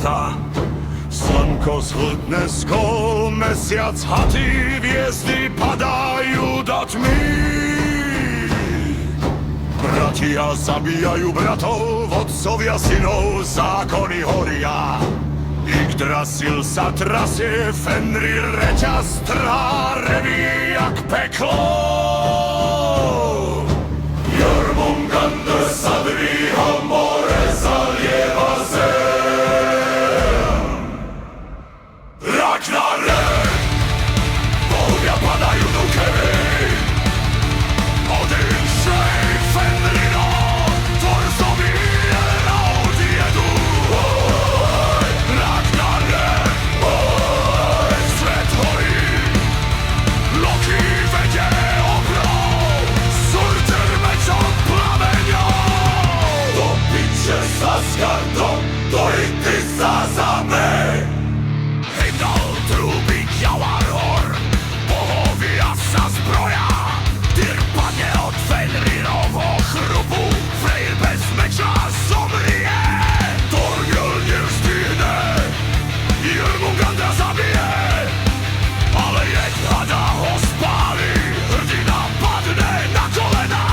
lata. Slnko zhltne z kol, mesiac haty, hviezdy padajú do tmy. Bratia zabíjajú bratov, vodcovia synov, zákony horia. Yggdrasil sa trasie, Fenrir reťaz trhá, reví jak peklo. Jormungandr sa dvíha, more zalieva zem. Ragnarök, bohovia padajú do krvi. Odin šej, Fenriro, tvor zomír a odjedu. Ragnarök, svet horí, Loki vedie obrov, Surtur mečom plameňou. Do piče sa s kartom, do hity sa zameň. Heimdall, trúbi, Gjallarhor, bohovia sa zbroja. Tyr padne od Fenrirovho chrupu, Freyr bez meča zomrie. Thor Mjolnir zdvihne, Jormungandra zabije, ale jeď hada ho spáli, hrdina padne na kolena.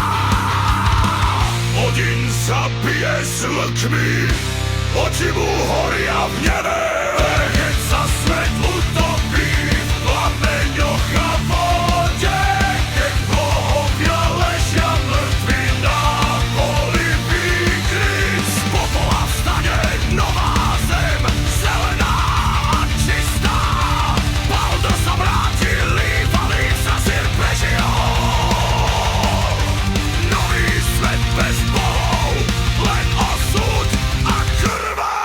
Odin sa bije s vlkmi, oči mu horia v nebe. Keď sa svet utopí v plameňoch a vode, keď bohovia ležia mŕtvi na poli Vigrid, z popola vstane nová zem, zelená a čistá. Baldur sa vráti, Lífalík sa Sýr prežil. Nový svet bez bohov, len osud a krve.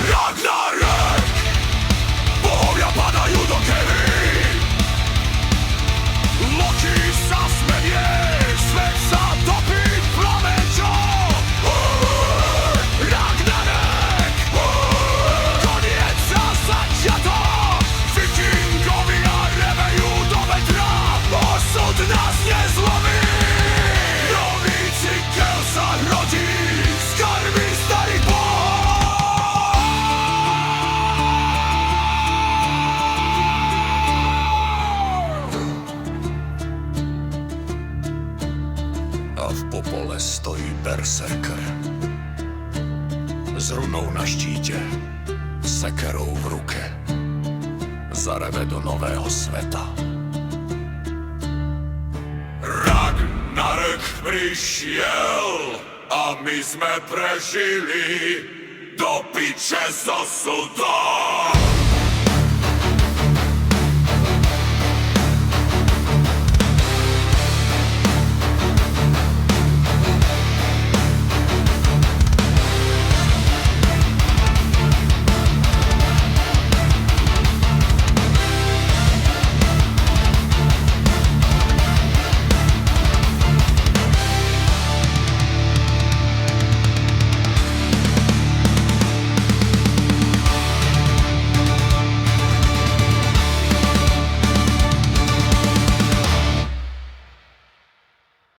Ragnarök, bohovia padajú do krvi. Loki sa smenie, svet sa topí v plameňoch. Ragnarök, koniec sa zaťato. Vikingovia revejú do vetra, osud nás nezlomí. Nový cykel sa rodí z krvi starých bohov. A v popole stojí berserker s runou na štíte, sekerou v ruke, zareve do nového sveta. Ragnarök prišiel a my sme prežili, do piče so sudom.